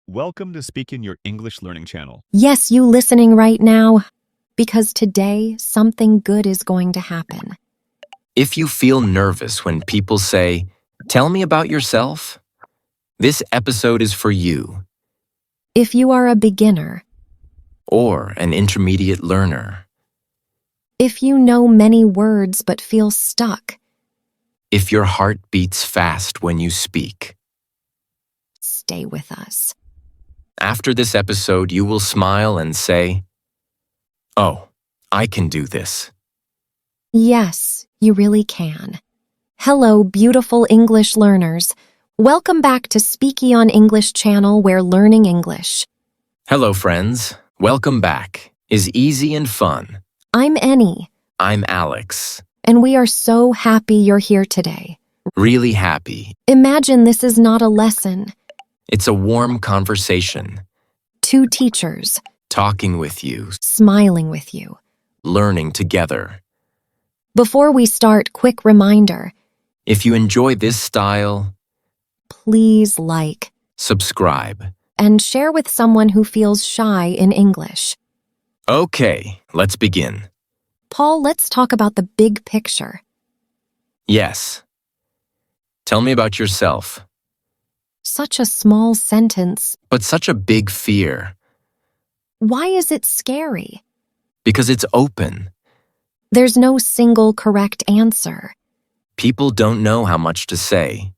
Welcome to Speakion Your English Learning channel. Yes, you listening right now, because today something good is going to happen. If you feel nervous when people say, "Tell me about yourself," this episode is for you. If you are a beginner, Or an intermediate learner. if you know many words but feel stuck, If your heart beats fast when you speak. stay with us. After this episode, you will smile and say, "Oh, I can do this." Yes, you really can. Hello, beautiful English learners. Welcome back to Speakion English channel where learning English. Hello, friends. Welcome back. Is easy and fun. I'm Annie, I'm Alex. and we are so happy you're here today. Really happy. Imagine this is not a lesson. It's a warm conversation. Two teachers, Talking with you. smiling with you. Learning together. Before we start, quick reminder, If you enjoy this style, please like subscribe. and share with someone who feels shy in English. Okay, let's begin. Paul, let's talk about the big picture. Yes. Tell me about yourself. Such a small sentence. But such a big fear. Why is it scary? Because it's open. There's no single correct answer. People don't know how much to say.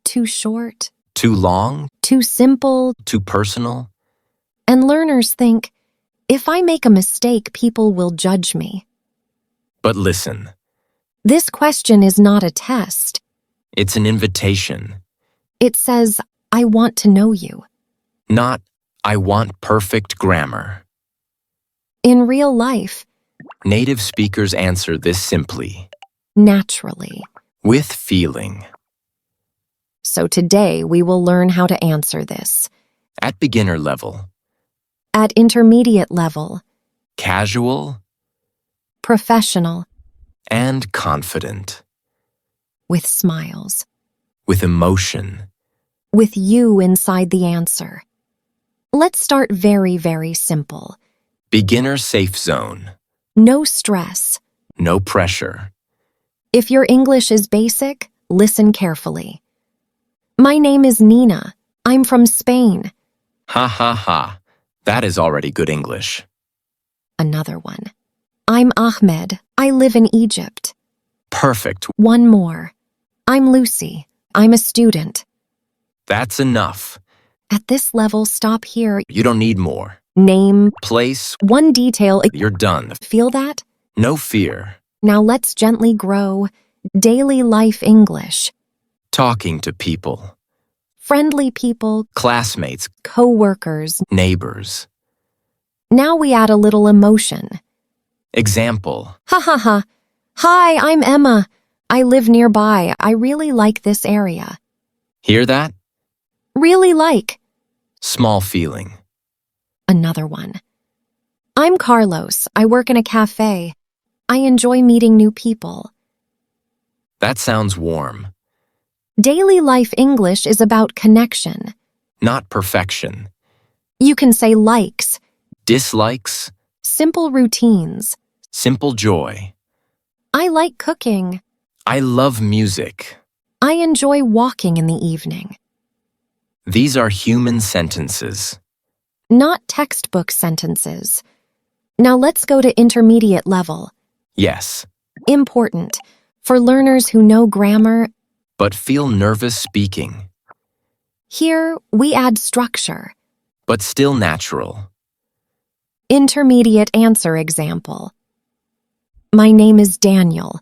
Too short, Too long? too simple, Too personal? and learners think, if I make a mistake, people will judge me. But listen, This question is not a test. it's an invitation. It says, I want to know you. Not, "I want perfect grammar." In real life, Native speakers answer this simply. naturally. With feeling. So today we will learn how to answer this. At beginner level. At intermediate level, Casual. professional, And confident. with smiles, With emotion. with you inside the answer. Let's start very, very simple. Beginner safe zone. No stress. No pressure. If your English is basic, listen carefully. My name is Nina. I'm from Spain. Ha ha ha. That is already good English. Another one. I'm Ahmed. I live in Egypt. Perfect. One more. I'm Lucy. I'm a student. That's enough. At this level, stop here. You don't need more. Name, Place. one detail. You're done. Feel that? No fear. Now let's gently grow. Daily life English. Talking to people. Friendly people, Classmates. co-workers. Neighbors. Now we add a little emotion. Example. Ha ha ha. Hi, I'm Emma. I live nearby. I really like this area. Hear that? Really like. Small feeling. Another one. I'm Carlos. I work in a cafe. I enjoy meeting new people. That sounds warm. Daily life English is about connection. Not perfection. You can say likes, Dislikes. simple routines. Simple joy. I like cooking. I love music. I enjoy walking in the evening. These are human sentences. Not textbook sentences. Now let's go to intermediate level. Yes. Important. For learners who know grammar, But feel nervous speaking. here we add structure. But still natural. Intermediate answer example. My name is Daniel.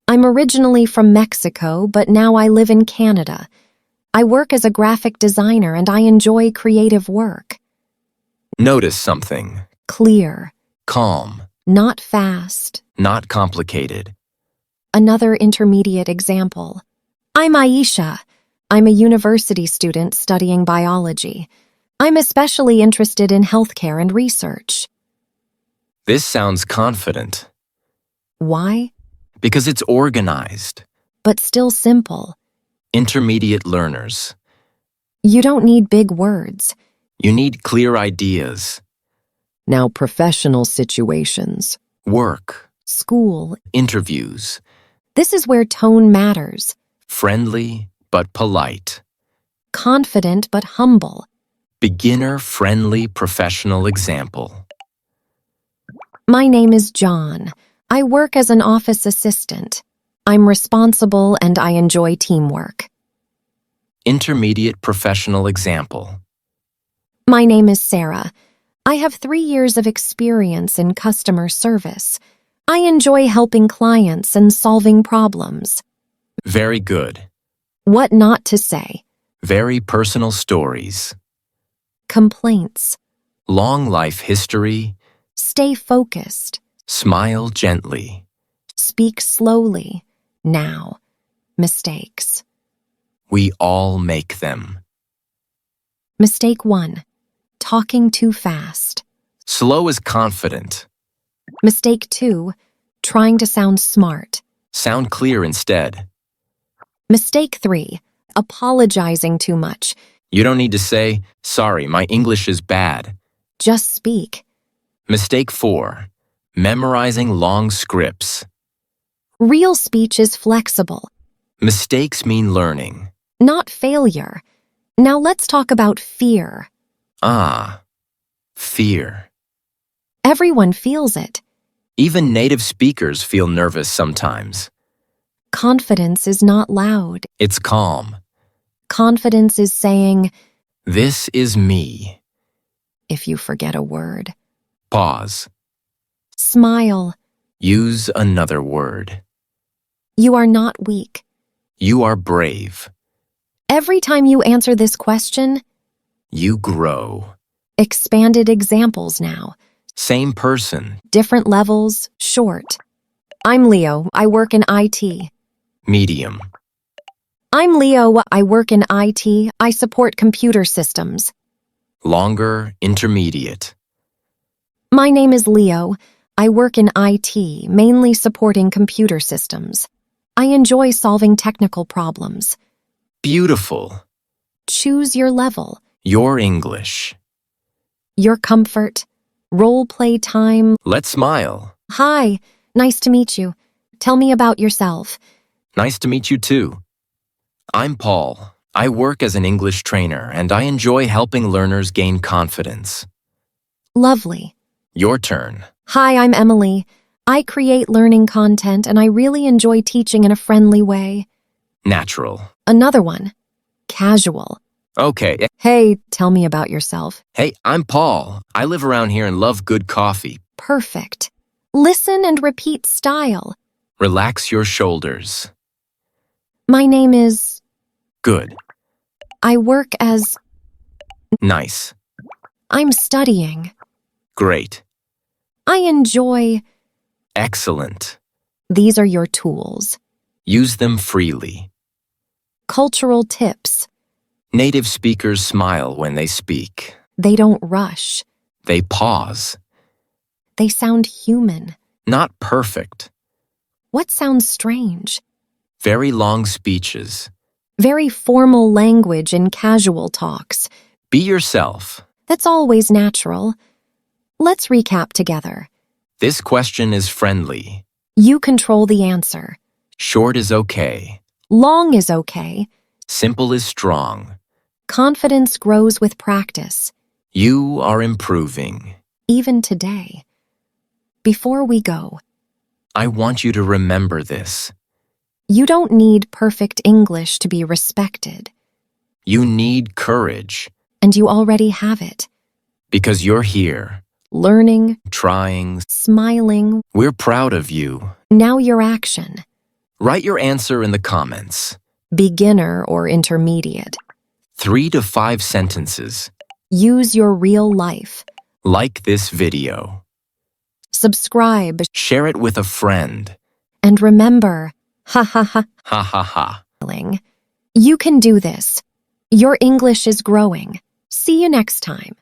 I'm originally from Mexico, but now I live in Canada. I work as a graphic designer and I enjoy creative work. Notice something. Clear, Calm. not fast. Not complicated. Another intermediate example. I'm Aisha. I'm a university student studying biology. I'm especially interested in healthcare and research. This sounds confident. Why? Because it's organized. But still simple. Intermediate learners. You don't need big words. You need clear ideas. Now, professional situations. Work, School. interviews, This is where tone matters. friendly but polite. Confident but humble. Beginner-friendly professional example. My name is John. I work as an office assistant. I'm responsible and I enjoy teamwork. Intermediate professional example. My name is Sarah. I have 3 years of experience in customer service. I enjoy helping clients and solving problems. Very good. What not to say. Very personal stories. Complaints. Long life history. Stay focused. Smile gently. Speak slowly. Now. Mistakes. We all make them. Mistake 1. Talking too fast. Slow is confident. Mistake 2. Trying to sound smart. Sound clear instead. Mistake 3. Apologizing too much. You don't need to say, sorry, my English is bad. Just speak. Mistake 4. Memorizing long scripts. Real speech is flexible, Mistakes mean learning. not failure. Now let's talk about fear. Ah, fear. Everyone feels it. Even native speakers feel nervous sometimes. Confidence is not loud. It's calm. Confidence is saying, This is me. if you forget a word, Pause. smile. Use another word. You are not weak. You are brave. Every time you answer this question, You grow. expanded examples now. Same person. Different levels, short. I'm Leo. I work in IT. Medium. I'm Leo. I work in IT. I support computer systems. Longer, intermediate. My name is Leo. I work in IT, mainly supporting computer systems. I enjoy solving technical problems. Beautiful. Choose your level, Your English. your comfort, role play time. Let's smile. Hi, nice to meet you. Tell me about yourself. Nice to meet you too. I'm Paul. I work as an English trainer and I enjoy helping learners gain confidence. Lovely. Your turn. Hi, I'm Emily. I create learning content and I really enjoy teaching in a friendly way. Natural. Another one. Casual. Okay. Hey, tell me about yourself. Hey, I'm Paul. I live around here and love good coffee. Perfect. Listen and repeat style. Relax your shoulders. My name is... Good. I work as... Nice. I'm studying. Great. I enjoy... Excellent. These are your tools. Use them freely. Cultural tips. Native speakers smile when they speak. They don't rush. They pause. They sound human. Not perfect. What sounds strange? Very long speeches. Very formal language in casual talks. Be yourself. That's always natural. Let's recap together. This question is friendly. You control the answer. Short is okay. Long is okay. Simple is strong. Confidence grows with practice, You are improving. even today. Before we go, I want you to remember this. you don't need perfect English to be respected, You need courage and you already have it. because you're here, Learning, trying. smiling, We're proud of you. now your action. Write your answer in the comments. Beginner or intermediate. 3 to 5 sentences. Use your real life. Like this video. Subscribe, Share it with a friend. and remember, ha ha ha, Ha ha ha. you can do this. Your English is growing. See you next time.